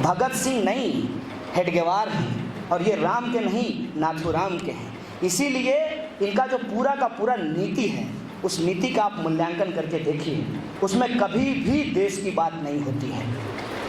भगत सिंह नहीं हेडगेवार हैं, और ये राम के नहीं नाथूराम के हैं। इसीलिए इनका जो पूरा का पूरा नीति है, उस नीति का आप मूल्यांकन करके देखिए, उसमें कभी भी देश की बात नहीं होती है।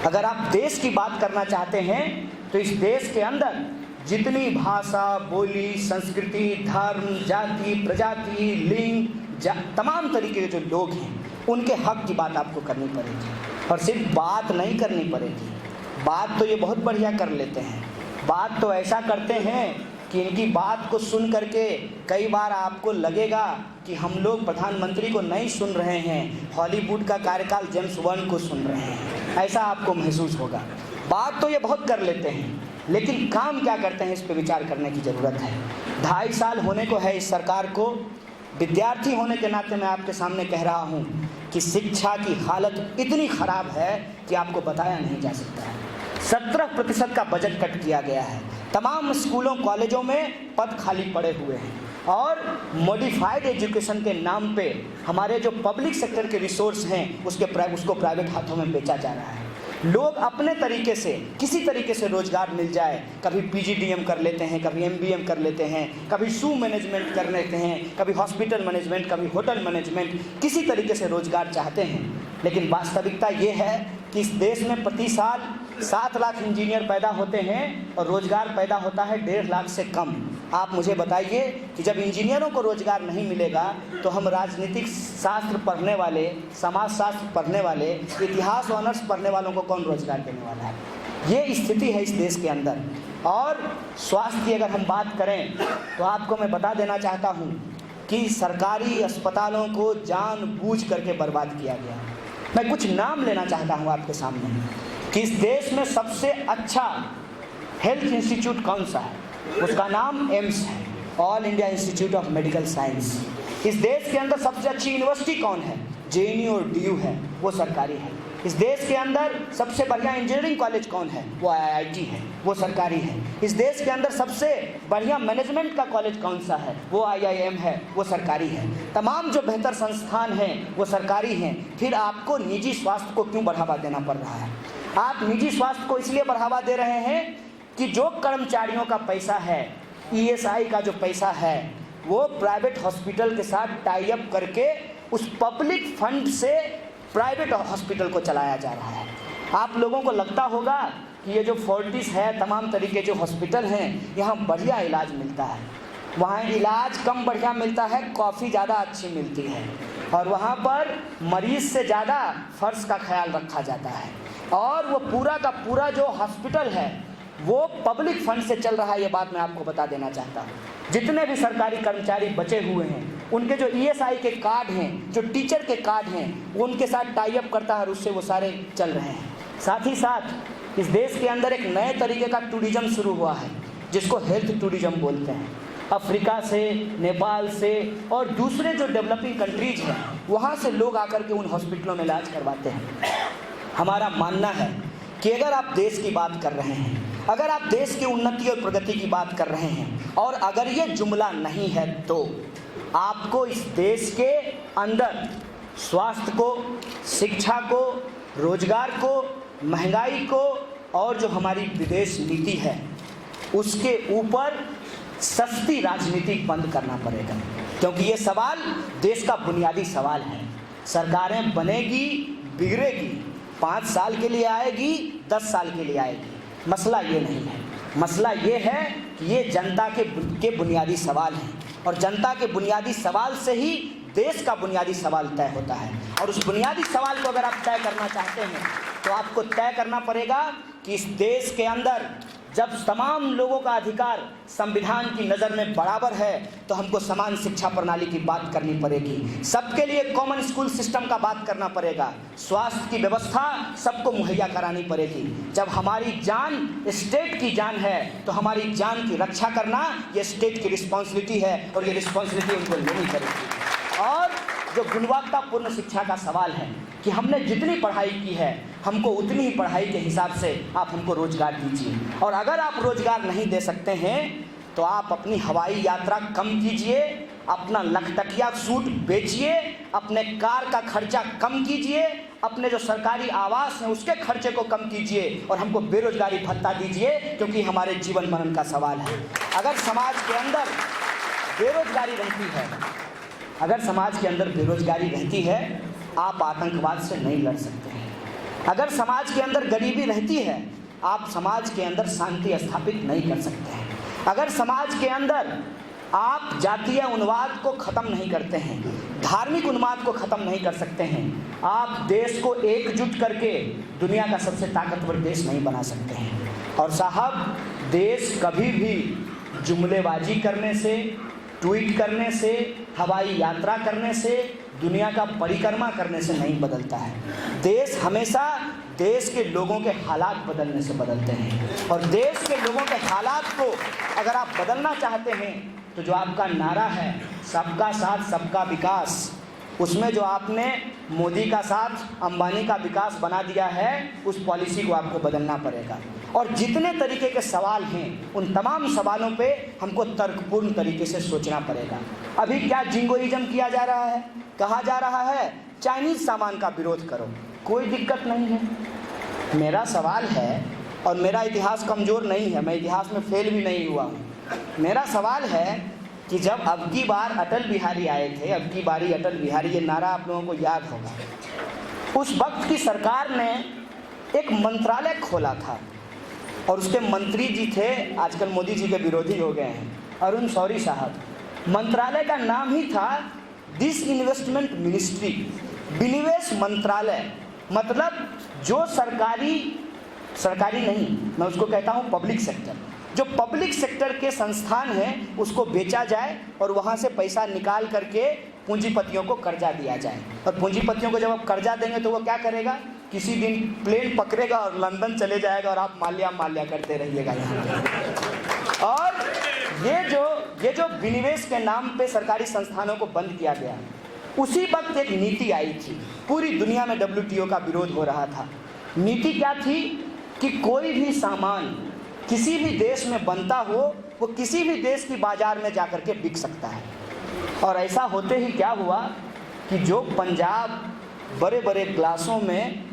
अगर आप देश की बात करना चाहते हैं तो इस देश के अंदर जितनी भाषा, बोली, संस्कृति, धर्म, जाति, प्रजाति, लिंग, तमाम तरीके के जो लोग हैं उनके हक की बात आपको करनी पड़ेगी। और सिर्फ बात नहीं करनी पड़ेगी, बात तो ये बहुत बढ़िया कर लेते हैं, बात तो ऐसा करते हैं कि इनकी बात को सुन करके कई बार आपको लगेगा कि हम लोग प्रधानमंत्री को नहीं सुन रहे हैं, हॉलीवुड का कार्यकाल जेम्स बॉन्ड को सुन रहे हैं, ऐसा आपको महसूस होगा। बात तो ये बहुत कर लेते हैं, लेकिन काम क्या करते हैं इस पे विचार करने की ज़रूरत है। 2.5 साल होने को है इस सरकार को। विद्यार्थी होने के नाते मैं आपके सामने कह रहा हूँ कि शिक्षा की हालत इतनी ख़राब है कि आपको बताया नहीं जा सकता है। 17% का बजट कट किया गया है, तमाम स्कूलों कॉलेजों में पद खाली पड़े हुए हैं, और मॉडिफाइड एजुकेशन के नाम पे हमारे जो पब्लिक सेक्टर के रिसोर्स हैं उसको प्राइवेट हाथों में बेचा जा रहा है। लोग अपने तरीके से, किसी तरीके से रोज़गार मिल जाए, कभी PGDM कर लेते हैं, कभी MBM कर लेते हैं, कभी शू मैनेजमेंट कर लेते हैं, कभी हॉस्पिटल मैनेजमेंट, कभी होटल मैनेजमेंट, किसी तरीके से रोज़गार चाहते हैं। लेकिन वास्तविकता ये है कि इस देश में प्रति साल 7 लाख इंजीनियर पैदा होते हैं और रोज़गार पैदा होता है 1.5 लाख से कम। आप मुझे बताइए कि जब इंजीनियरों को रोज़गार नहीं मिलेगा तो हम राजनीतिक शास्त्र पढ़ने वाले, समाज शास्त्र पढ़ने वाले, इतिहास ऑनर्स पढ़ने वालों को कौन रोज़गार देने वाला है? ये स्थिति है इस देश के अंदर। और स्वास्थ्य की अगर हम बात करें तो आपको मैं बता देना चाहता हूँ कि सरकारी अस्पतालों को जानबूझ करके बर्बाद किया गया। मैं कुछ नाम लेना चाहता हूँ आपके सामने कि इस देश में सबसे अच्छा हेल्थ इंस्टीट्यूट कौन सा है, उसका नाम एम्स है, all India institute of medical science. इस देश के अंदर सबसे अच्छी यूनिवर्सिटी कौन है? JNU और DU है, वो सरकारी है। इस देश के अंदर सबसे बढ़िया इंजीनियरिंग कॉलेज कौन है? वो IIT है, वो सरकारी है। इस देश के अंदर सबसे बढ़िया मैनेजमेंट का कॉलेज कौन सा है? वो IIM है, वो सरकारी है। तमाम जो बेहतर संस्थान हैं वो सरकारी हैं। फिर आपको निजी स्वास्थ्य को क्यों बढ़ावा देना पड़ रहा है? आप निजी स्वास्थ्य को इसलिए बढ़ावा दे रहे हैं कि जो कर्मचारियों का पैसा है, ESI का जो पैसा है, वो प्राइवेट हॉस्पिटल के साथ टाई अप करके उस पब्लिक फंड से प्राइवेट हॉस्पिटल को चलाया जा रहा है। आप लोगों को लगता होगा कि ये जो फोर्टिस है, तमाम तरीके जो हॉस्पिटल हैं, यहाँ बढ़िया इलाज मिलता है। वहाँ इलाज कम बढ़िया मिलता है, कॉफ़ी ज़्यादा अच्छी मिलती है, और वहाँ पर मरीज़ से ज़्यादा फर्श का ख्याल रखा जाता है, और वो पूरा का पूरा जो हॉस्पिटल है वो पब्लिक फंड से चल रहा है। ये बात मैं आपको बता देना चाहता हूँ। जितने भी सरकारी कर्मचारी बचे हुए हैं, उनके जो ESI के कार्ड हैं, जो टीचर के कार्ड हैं, वो उनके साथ टाई अप करता है और उससे वो सारे चल रहे हैं। साथ ही साथ इस देश के अंदर एक नए तरीके का टूरिज़्म शुरू हुआ है, जिसको हेल्थ टूरिज़्म बोलते हैं। अफ्रीका से, नेपाल से और दूसरे जो डेवलपिंग कंट्रीज हैं, वहाँ से लोग आकर के उन हॉस्पिटलों में इलाज करवाते हैं। हमारा मानना है कि अगर आप देश की बात कर रहे हैं, अगर आप देश की उन्नति और प्रगति की बात कर रहे हैं, और अगर ये जुमला नहीं है, तो आपको इस देश के अंदर स्वास्थ्य को, शिक्षा को, रोजगार को, महंगाई को, और जो हमारी विदेश नीति है उसके ऊपर सस्ती राजनीति बंद करना पड़ेगा। क्योंकि ये सवाल देश का बुनियादी सवाल है। सरकारें बनेगी, बिगड़ेगी, 5 साल के लिए आएगी, 10 साल के लिए आएगी। मसला ये नहीं है, मसला ये है कि ये जनता के बुनियादी सवाल हैं, और जनता के बुनियादी सवाल से ही देश का बुनियादी सवाल तय होता है। और उस बुनियादी सवाल को अगर आप तय करना चाहते हैं तो आपको तय करना पड़ेगा कि इस देश के अंदर जब तमाम लोगों का अधिकार संविधान की नज़र में बराबर है, तो हमको समान शिक्षा प्रणाली की बात करनी पड़ेगी, सबके लिए कॉमन स्कूल सिस्टम का बात करना पड़ेगा, स्वास्थ्य की व्यवस्था सबको मुहैया करानी पड़ेगी। जब हमारी जान स्टेट की जान है तो हमारी जान की रक्षा करना ये स्टेट की रिस्पॉन्सिबिलिटी है, और ये रिस्पॉन्सिबिलिटी उनको लेनी पड़ेगी। और जो गुणवत्तापूर्ण शिक्षा का सवाल है कि हमने जितनी पढ़ाई की है, हमको उतनी ही पढ़ाई के हिसाब से आप हमको रोज़गार दीजिए। और अगर आप रोज़गार नहीं दे सकते हैं तो आप अपनी हवाई यात्रा कम कीजिए, अपना लखटकिया सूट बेचिए, अपने कार का खर्चा कम कीजिए, अपने जो सरकारी आवास हैं उसके खर्चे को कम कीजिए और हमको बेरोजगारी भत्ता दीजिए, क्योंकि हमारे जीवन मरण का सवाल है। अगर समाज के अंदर बेरोजगारी रहती है, अगर समाज के अंदर बेरोजगारी रहती है, आप आतंकवाद से नहीं लड़ सकते हैं। अगर समाज के अंदर गरीबी रहती है, आप समाज के अंदर शांति स्थापित नहीं कर सकते हैं। अगर समाज के अंदर आप जातीय उन्माद को ख़त्म नहीं करते हैं, धार्मिक उन्माद को ख़त्म नहीं कर सकते हैं, आप देश को एकजुट करके दुनिया का सबसे ताकतवर देश नहीं बना सकते हैं। और साहब, देश कभी भी जुमलेबाजी करने से, ट्वीट करने से, हवाई यात्रा करने से, दुनिया का परिक्रमा करने से नहीं बदलता है। देश हमेशा देश के लोगों के हालात बदलने से बदलते हैं। और देश के लोगों के हालात को अगर आप बदलना चाहते हैं तो जो आपका नारा है सबका साथ सबका विकास, उसमें जो आपने मोदी का साथ अंबानी का विकास बना दिया है, उस पॉलिसी को आपको बदलना पड़ेगा। और जितने तरीके के सवाल हैं उन तमाम सवालों पे हमको तर्कपूर्ण तरीके से सोचना पड़ेगा। अभी क्या जिंगोइज्म किया जा रहा है, कहा जा रहा है चाइनीज़ सामान का विरोध करो, कोई दिक्कत नहीं है। मेरा सवाल है, और मेरा इतिहास कमज़ोर नहीं है, मैं इतिहास में फेल भी नहीं हुआ हूँ। मेरा सवाल है कि जब अब की बार अटल बिहारी आए थे, अब की बारी अटल बिहारी, ये नारा आप लोगों को याद होगा, उस वक्त की सरकार ने एक मंत्रालय खोला था और उसके मंत्री जी थे, आजकल मोदी जी के विरोधी हो गए हैं, अरुण शौरी साहब। मंत्रालय का नाम ही था डिसइन्वेस्टमेंट मिनिस्ट्री, विनिवेश मंत्रालय। मतलब जो सरकारी नहीं, मैं उसको कहता हूँ पब्लिक सेक्टर, जो पब्लिक सेक्टर के संस्थान हैं उसको बेचा जाए और वहाँ से पैसा निकाल करके पूंजीपतियों को कर्जा दिया जाए। और पूंजीपतियों को जब आप कर्जा देंगे तो वो क्या करेगा, किसी दिन प्लेन पकड़ेगा और लंदन चले जाएगा और आप माल्या करते रहिएगा यहाँ पे। और ये जो विनिवेश के नाम पे सरकारी संस्थानों को बंद किया गया, उसी वक्त एक नीति आई थी, पूरी दुनिया में WTO का विरोध हो रहा था। नीति क्या थी कि कोई भी सामान किसी भी देश में बनता हो वो किसी भी देश की बाजार में जाकर के बिक सकता है। और ऐसा होते ही क्या हुआ कि जो पंजाब बड़े बड़े ग्लासों में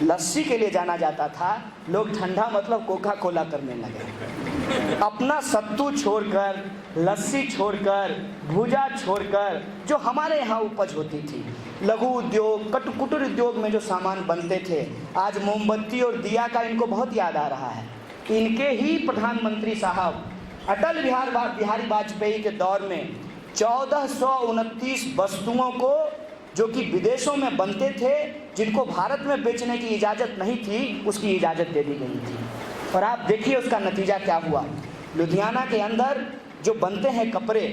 लस्सी के लिए जाना जाता था, लोग ठंडा मतलब कोका कोला करने लगे। अपना सत्तू छोड़कर, लस्सी छोड़कर, भुजा छोड़कर, जो हमारे यहाँ उपज होती थी, लघु उद्योग, कुटीर उद्योग में जो सामान बनते थे, आज मोमबत्ती और दिया का इनको बहुत याद आ रहा है। इनके ही प्रधानमंत्री साहब अटल बिहारी वाजपेयी के दौर में 1429 वस्तुओं को, जो कि विदेशों में बनते थे, जिनको भारत में बेचने की इजाज़त नहीं थी, उसकी इजाज़त दे दी गई थी। और आप देखिए उसका नतीजा क्या हुआ। लुधियाना के अंदर जो बनते हैं कपड़े,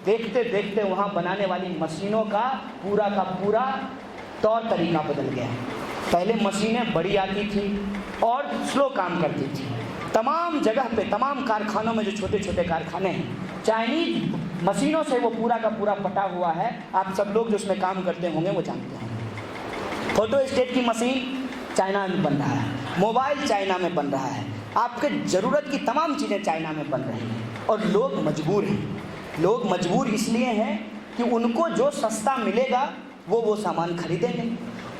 देखते देखते वहाँ बनाने वाली मशीनों का पूरा तौर तरीका बदल गया। पहले मशीनें बड़ी आती थी और स्लो काम करती थी। तमाम जगह पे, तमाम कारखानों में जो छोटे छोटे कारखाने हैं, चाइनीज मशीनों से वो पूरा का पूरा पटा हुआ है। आप सब लोग जो उसमें काम करते होंगे वो जानते हैं। फोटो स्टेट की मशीन चाइना में बन रहा है, मोबाइल चाइना में बन रहा है, आपके ज़रूरत की तमाम चीज़ें चाइना में बन रही हैं। और लोग मजबूर हैं। लोग मजबूर इसलिए हैं कि उनको जो सस्ता मिलेगा वो सामान खरीदेंगे।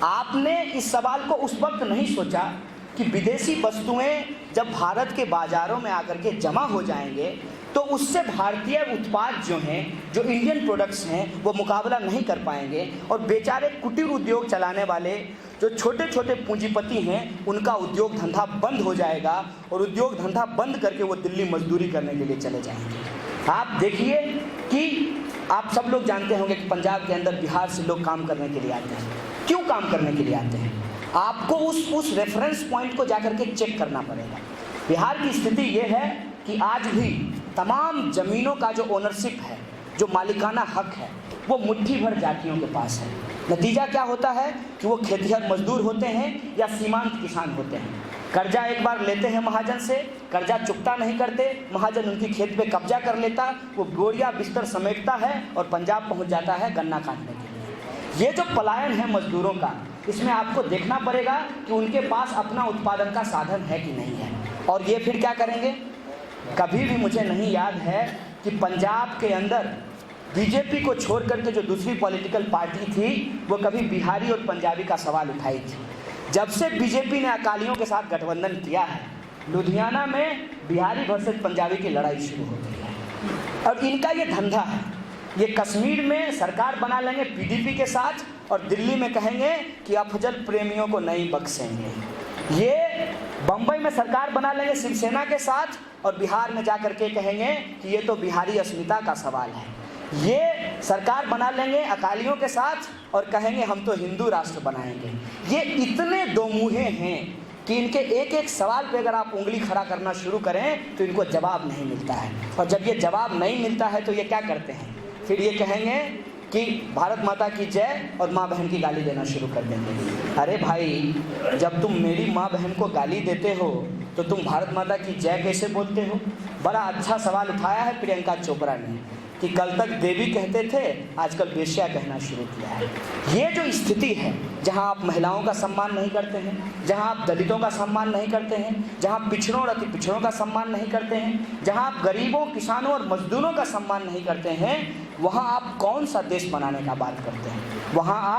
आपने इस सवाल को उस वक्त नहीं सोचा कि विदेशी वस्तुएं जब भारत के बाज़ारों में आकर के जमा हो जाएंगे तो उससे भारतीय उत्पाद जो हैं, जो इंडियन प्रोडक्ट्स हैं, वो मुकाबला नहीं कर पाएंगे। और बेचारे कुटीर उद्योग चलाने वाले जो छोटे छोटे पूंजीपति हैं, उनका उद्योग धंधा बंद हो जाएगा और उद्योग धंधा बंद करके वो दिल्ली मजदूरी करने के लिए चले जाएंगे। आप देखिए कि आप सब लोग जानते होंगे कि पंजाब के अंदर, बिहार से लोग काम करने के लिए आते हैं। क्यों काम करने के लिए आते हैं? आपको उस रेफरेंस पॉइंट को जाकर के चेक करना पड़ेगा। बिहार की स्थिति ये है कि आज भी तमाम ज़मीनों का जो ओनरशिप है, जो मालिकाना हक है, वो मुट्ठी भर जातियों के पास है। नतीजा क्या होता है कि वो खेतिहर मजदूर होते हैं या सीमांत किसान होते हैं। कर्जा एक बार लेते हैं महाजन से, कर्जा चुकता नहीं करते, महाजन उनकी खेत पे कब्जा कर लेता, वो बोरिया बिस्तर समेटता है और पंजाब पहुंच जाता है गन्ना काटने के लिए। ये जो पलायन है मजदूरों का, इसमें आपको देखना पड़ेगा कि उनके पास अपना उत्पादन का साधन है कि नहीं है। और ये फिर क्या करेंगे? कभी भी मुझे नहीं याद है कि पंजाब के अंदर बीजेपी को छोड़ करके जो दूसरी पॉलिटिकल पार्टी थी वो कभी बिहारी और पंजाबी का सवाल उठाई थी। जब से बीजेपी ने अकालियों के साथ गठबंधन किया है, लुधियाना में बिहारी वर्सेस पंजाबी की लड़ाई शुरू हो गई है। और इनका ये धंधा है, ये कश्मीर में सरकार बना लेंगे पीडीपी के साथ और दिल्ली में कहेंगे कि अफजल प्रेमियों को नहीं बख्शेंगे। ये बम्बई में सरकार बना लेंगे शिवसेना के साथ और बिहार में जाकर के कहेंगे कि ये तो बिहारी अस्मिता का सवाल है। ये सरकार बना लेंगे अकालियों के साथ और कहेंगे हम तो हिंदू राष्ट्र बनाएंगे। ये इतने दो मुँहे हैं कि इनके एक एक सवाल पे अगर आप उंगली खड़ा करना शुरू करें तो इनको जवाब नहीं मिलता है। और जब ये जवाब नहीं मिलता है तो ये क्या करते हैं, फिर ये कहेंगे कि भारत माता की जय और माँ बहन की गाली देना शुरू कर देंगे। अरे भाई, जब तुम मेरी माँ बहन को गाली देते हो तो तुम भारत माता की जय कैसे बोलते हो? बड़ा अच्छा सवाल उठाया है प्रियंका चोपड़ा ने कि कल तक देवी कहते थे, आजकल वेश्या कहना शुरू किया है। ये जो स्थिति है, जहां आप महिलाओं का सम्मान नहीं करते हैं, जहां आप दलितों का सम्मान नहीं करते हैं, जहां पिछड़ों और अति पिछड़ों का सम्मान नहीं करते हैं, जहां आप गरीबों, किसानों और मजदूरों का सम्मान नहीं करते हैं, वहां आप कौन सा देश बनाने का बात करते हैं? वहां आप